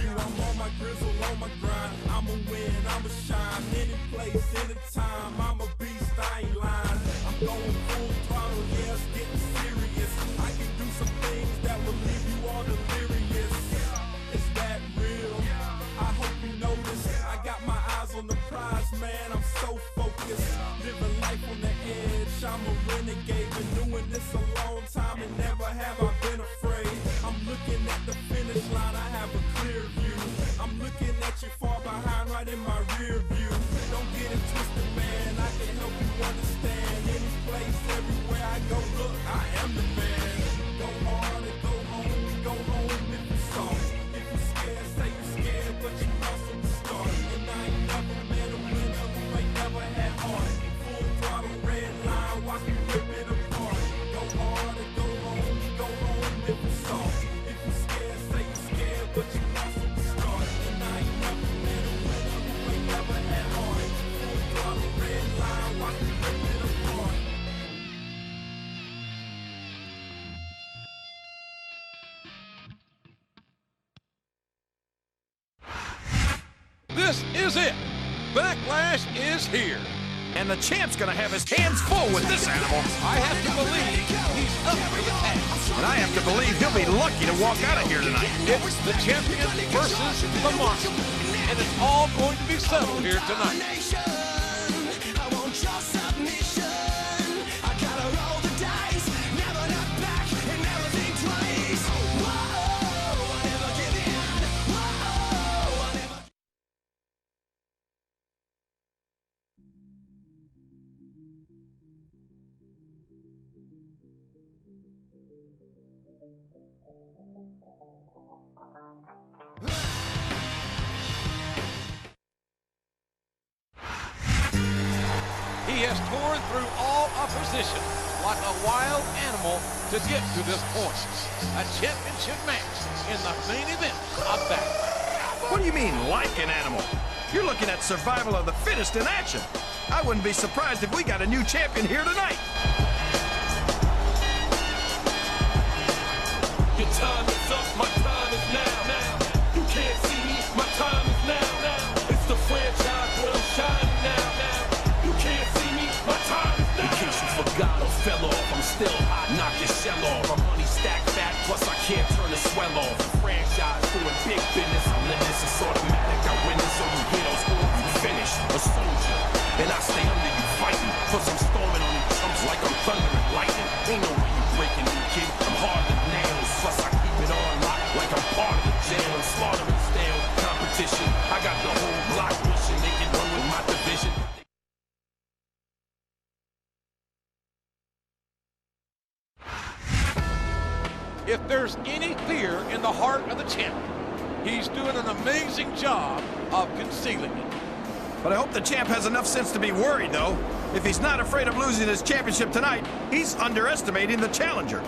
you. I'm on my grizzle, on my grind. I'ma win, I'ma shine. Any place, any time. I'm a beast, I ain't lying. I'm going full throttle, yeah, it's getting serious. I can do some things that will leave you all delirious. Is that real? I hope you know this. I got my eyes on the prize, man. I'm so focused. Living life on the edge. I'm a renegade. Been doing this a long time and never have I been afraid. I'm looking at the finish line. I have a clear view. I'm looking at you far behind, right in my rear view. Don't get it twisted, man. I can help you understand. Any place, everywhere I go, look, I am the man. Go hard and go home. We go home if you soft. If you scared, say you scared, but you lost from the start. And I ain't never met a winner who ain't never had heart. Full throttle, red line, watch me rip it apart. Go hard and go home. We go home if you soft. If you scared, say you scared, but you lost from the start. And I ain't never met a winner who ain't never had heart. Full throttle, red line, watch me rip it apart. This is it. Backlash is here. And the champ's gonna have his hands full with this animal. I have to believe he's up for the task. And I have to believe he'll be lucky to walk out of here tonight. It's the champion versus the monster. And it's all going to be settled here tonight. He has torn through all opposition like a wild animal to get to this point. A championship match in the main event of Backlash. What do you mean, like an animal? You're looking at survival of the fittest in action. I wouldn't be surprised if we got a new champion here tonight. Your time is up, my time is now. You can't see me, my time is now. It's the franchise where I'm shining now. You can't see me, my time is now. In case you forgot or fell off, I'm still hot, knock your shell off. My money stacked fat, plus I can't turn the swell off. The franchise doing big business, I'm in this, it's automatic. I win this, so you hear those orders, you finish. A soldier, and I stay under you fighting. Plus I'm storming on you chumps like I'm thunder and lightning. Ain't no way you breaking me, kid. I'm hard as nails. Plus I keep it on lock like I'm part of the jail. I'm slaughtering stale competition. I got the whole block wishing they can run with my division. If there's any fear in the heart of the champion, he's doing an amazing job of concealing it. But I hope the champ has enough sense to be worried, though. If he's not afraid of losing his championship tonight, he's underestimating the challenger.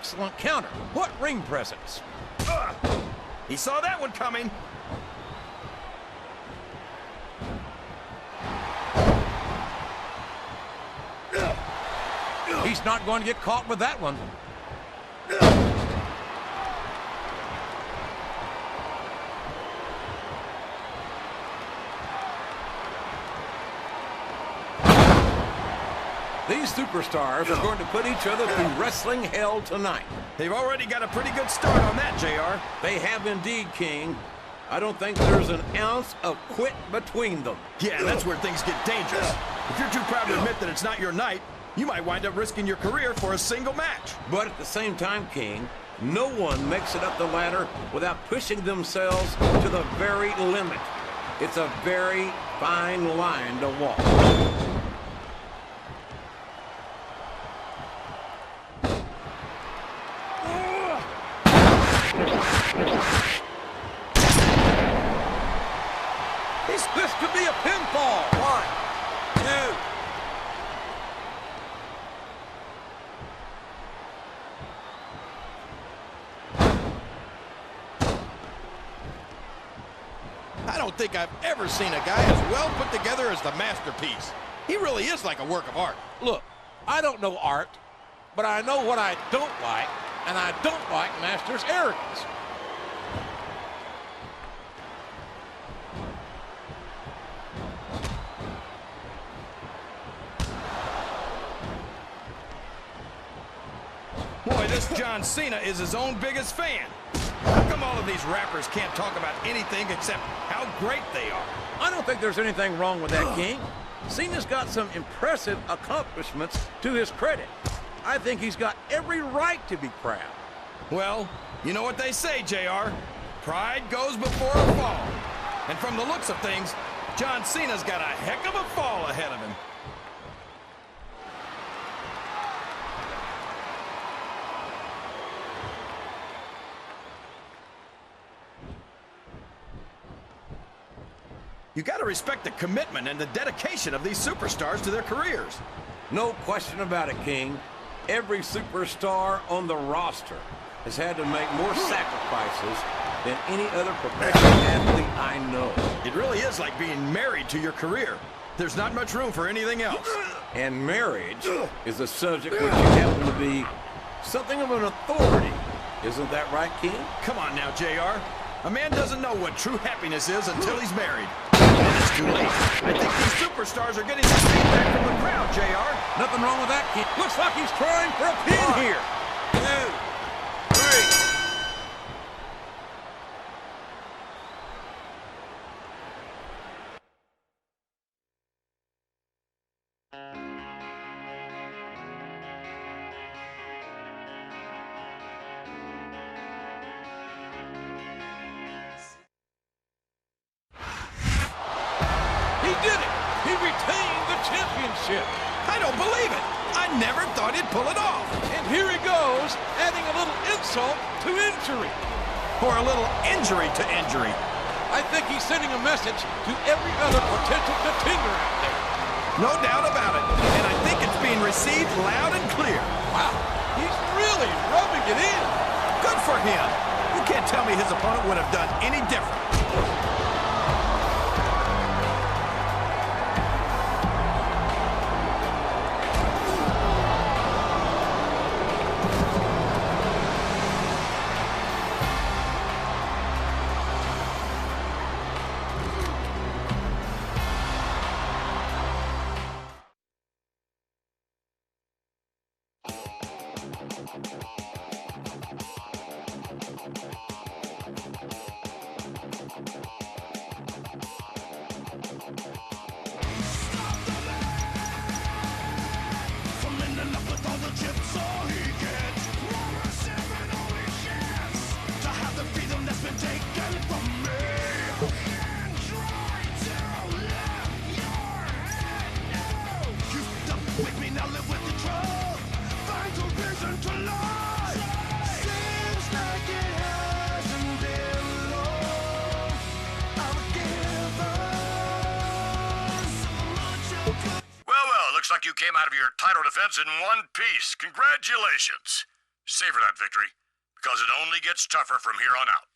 excellent counter. What ring presence. He saw that one coming. He's not going to get caught with that one. These superstars are going to put each other through wrestling hell tonight. They've already got a pretty good start on that, JR. They have indeed, King. I don't think there's an ounce of quit between them. Yeah, that's where things get dangerous. If you're too proud to admit that it's not your night, you might wind up risking your career for a single match. But at the same time, King, no one makes it up the ladder without pushing themselves to the very limit. It's a very fine line to walk. This could be a pinfall. 1, 2. I don't think I've ever seen a guy as well put together as the masterpiece. He really is like a work of art. Look, I don't know art, but I know what I don't like, and I don't like Master's arrogance. Boy, this John Cena is his own biggest fan. How come all of these rappers can't talk about anything except how great they are? I don't think there's anything wrong with that, King. Cena's got some impressive accomplishments to his credit. I think he's got every right to be proud. Well, you know what they say, JR. Pride goes before a fall. And from the looks of things, John Cena's got a heck of a fall ahead of him. You got to respect the commitment and the dedication of these superstars to their careers. No question about it, King. Every superstar on the roster has had to make more sacrifices than any other professional athlete I know. It really is like being married to your career. There's not much room for anything else. And marriage is a subject which you happen to be something of an authority. Isn't that right, King? Come on now, JR. A man doesn't know what true happiness is until he's married. And it's too late. I think these superstars are getting some feedback from the crowd, JR. Nothing wrong with that, King. Looks like he's trying for a pin here. 2, 3. He did it! He retained the championship! I don't believe it! I never thought he'd pull it off! And here he goes, adding a little insult to injury. Or a little injury to injury. I think he's sending a message to every other potential contender out there. No doubt about it. And I think it's being received loud and clear. Wow, he's really rubbing it in. Good for him. You can't tell me his opponent would have done any different. Looks like you came out of your title defense in one piece. Congratulations. Savor that victory, because it only gets tougher from here on out.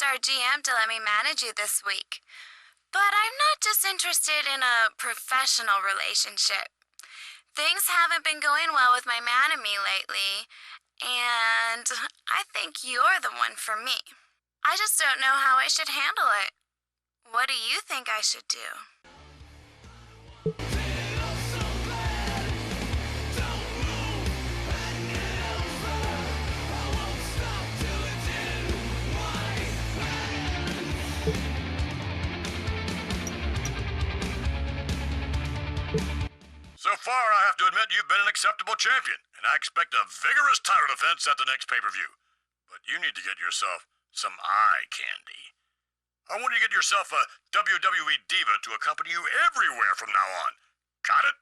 Our GM to let me manage you this week. But I'm not just interested in a professional relationship. Things haven't been going well with my man and me lately, and I think you're the one for me. I just don't know how I should handle it. What do you think I should do? So far, I have to admit you've been an acceptable champion, and I expect a vigorous title defense at the next pay-per-view. But you need to get yourself some eye candy. I want you to get yourself a WWE diva to accompany you everywhere from now on. Got it?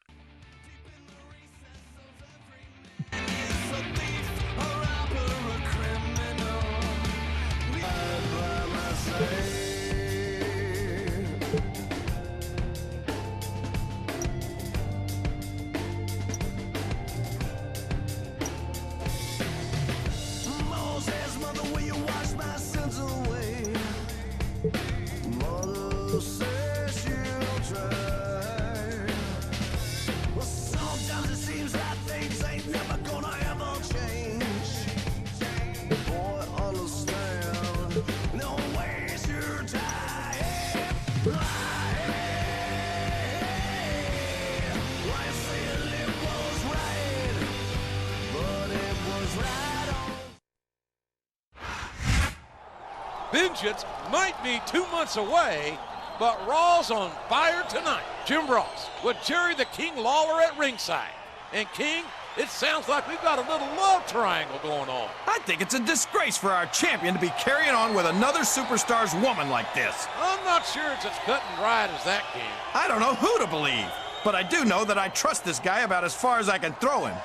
Vengeance might be 2 months away, but Raw's on fire tonight. Jim Ross with Jerry the King Lawler at ringside. And King, it sounds like we've got a little love triangle going on. I think it's a disgrace for our champion to be carrying on with another superstar's woman like this. I'm not sure it's as cut and dried as that, King. I don't know who to believe, but I do know that I trust this guy about as far as I can throw him.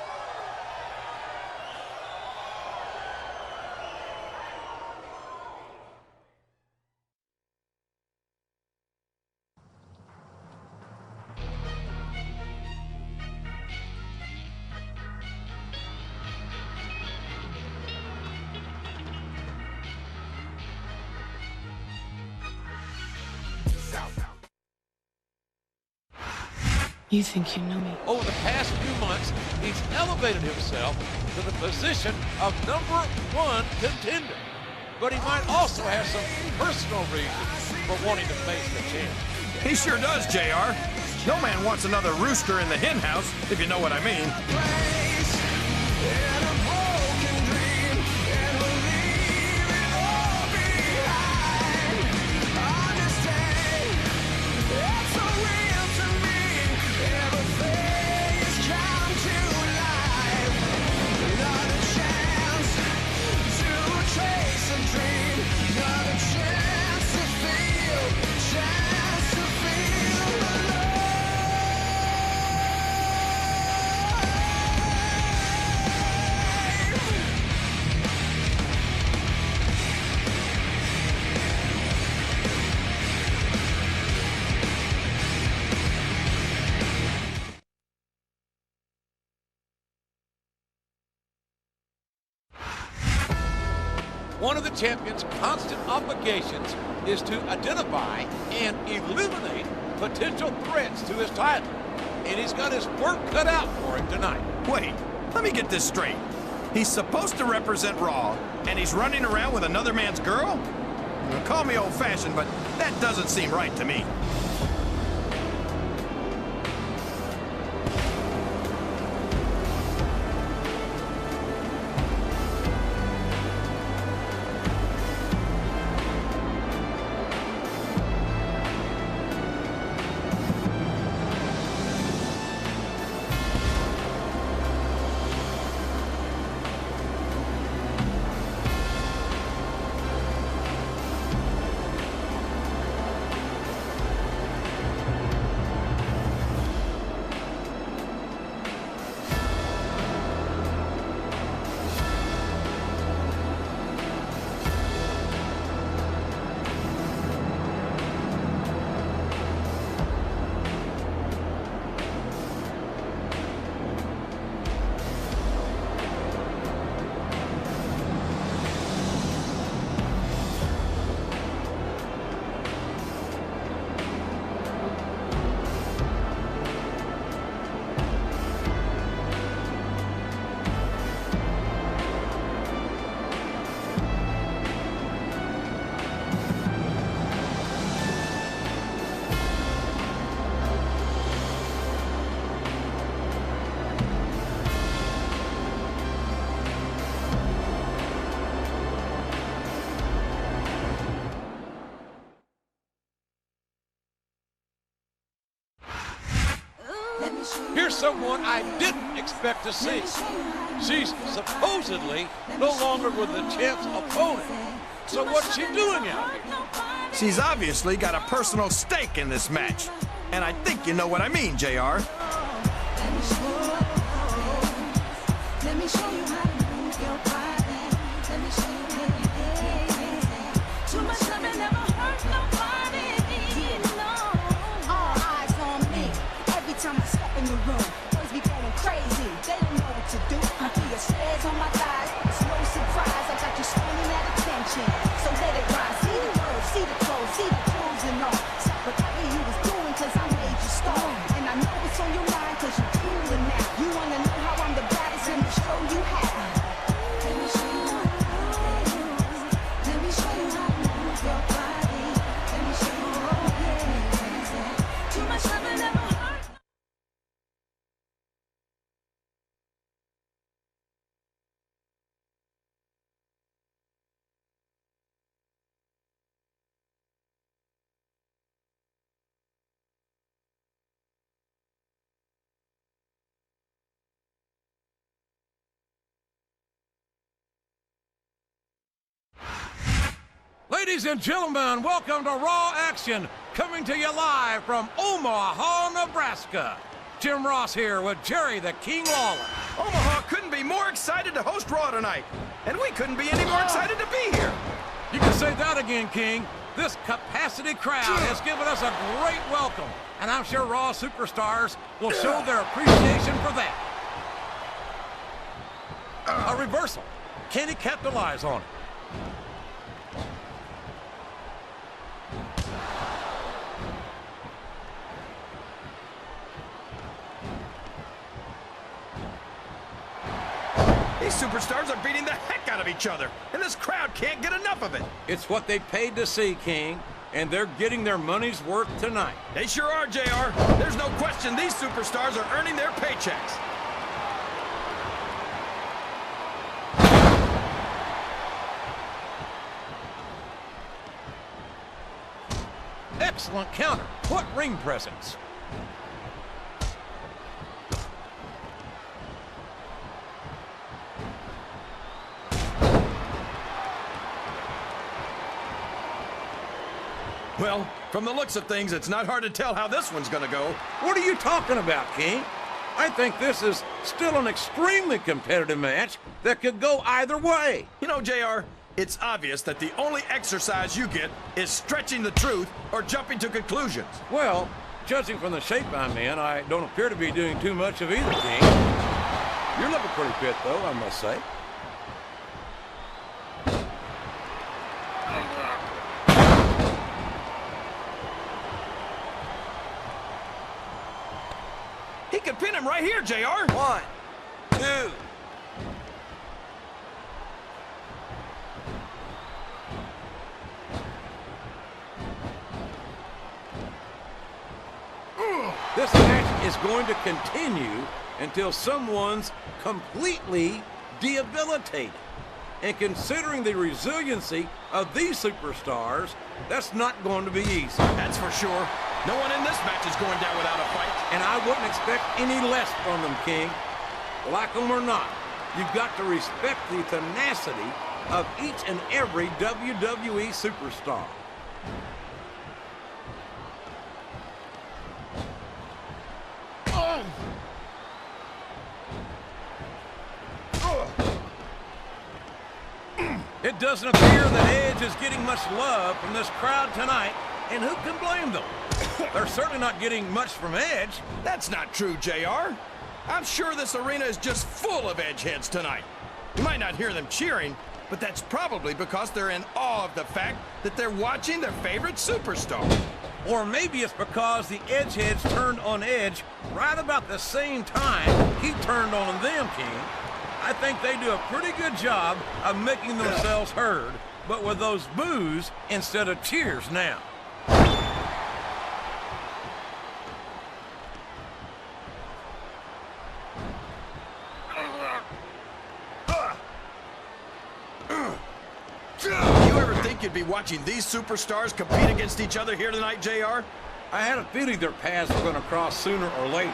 You think you know me? Over the past few months, he's elevated himself to the position of #1 contender. But he might also have some personal reasons for wanting to face the champ. He sure does, JR. No man wants another rooster in the hen house, if you know what I mean. One of the champion's constant obligations is to identify and eliminate potential threats to his title. And he's got his work cut out for him tonight. Wait, let me get this straight. He's supposed to represent Raw, and he's running around with another man's girl? Now, call me old-fashioned, but that doesn't seem right to me. Here's someone I didn't expect to see. She's supposedly no longer with the champ's opponent. So what's she doing out here? She's obviously got a personal stake in this match. And I think you know what I mean, JR. Ladies and gentlemen, welcome to Raw Action, coming to you live from Omaha, Nebraska. Jim Ross here with Jerry the King Lawler. Omaha couldn't be more excited to host Raw tonight, and we couldn't be any more excited to be here. You can say that again, King. This capacity crowd has given us a great welcome, and I'm sure Raw superstars will show their appreciation for that. A reversal. Can he capitalize on it? These superstars are beating the heck out of each other, and this crowd can't get enough of it. It's what they paid to see, King, and they're getting their money's worth tonight. They sure are, JR. There's no question these superstars are earning their paychecks. Excellent counter. What ring presence. Well, from the looks of things, it's not hard to tell how this one's gonna go. What are you talking about, King? I think this is still an extremely competitive match that could go either way. You know, JR, it's obvious that the only exercise you get is stretching the truth or jumping to conclusions. Well, judging from the shape I'm in, I don't appear to be doing too much of either, King. You're looking pretty fit, though, I must say. He could pin him right here, JR. 1, 2. This match is going to continue until someone's completely debilitated. And considering the resiliency of these superstars, that's not going to be easy. That's for sure. No one in this match is going down without a fight. And I wouldn't expect any less from them, King. Like them or not, you've got to respect the tenacity of each and every WWE superstar. It doesn't appear that Edge is getting much love from this crowd tonight, and who can blame them? They're certainly not getting much from Edge. That's not true, JR. I'm sure this arena is just full of edge heads tonight. You might not hear them cheering, but that's probably because they're in awe of the fact that they're watching their favorite superstar. Or maybe it's because the Edgeheads turned on Edge right about the same time he turned on them, King. I think they do a pretty good job of making themselves heard, but with those boos instead of cheers now. Do you ever think you'd be watching these superstars compete against each other here tonight, JR? I had a feeling their paths were going to cross sooner or later,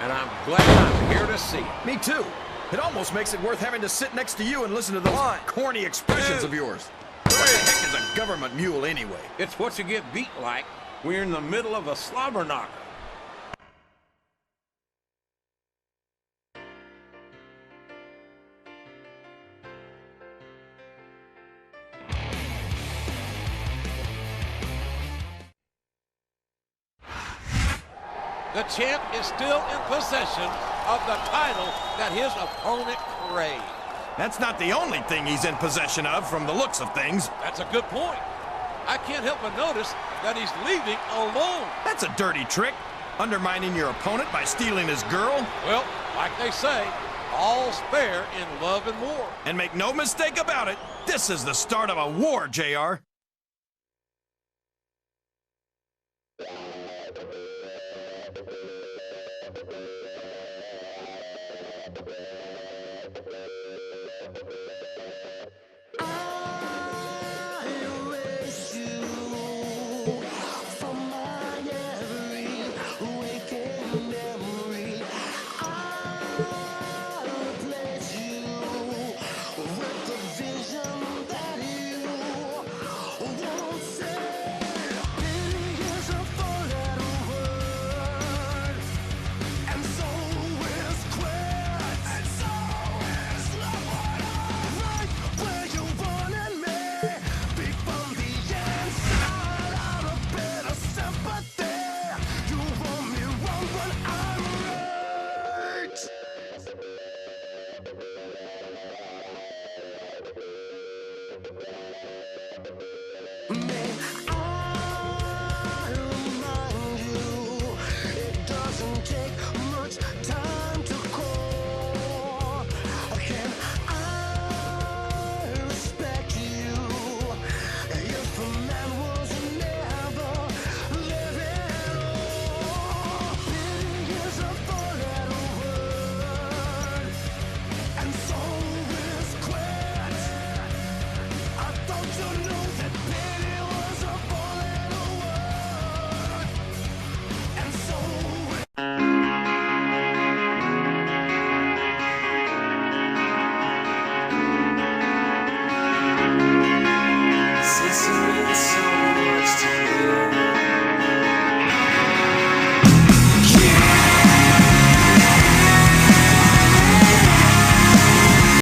and I'm glad I'm here to see it. Me too. It almost makes it worth having to sit next to you and listen to those corny expressions of yours. What the heck is a government mule anyway? It's what you get beat like when you're in the middle of a slobber knocker. The champ is still in possession of the title that his opponent craved. That's not the only thing he's in possession of from the looks of things. That's a good point. I can't help but notice that he's leaving alone. That's a dirty trick, undermining your opponent by stealing his girl. Well, like they say, all's fair in love and war. And make no mistake about it, this is the start of a war, JR. Bye.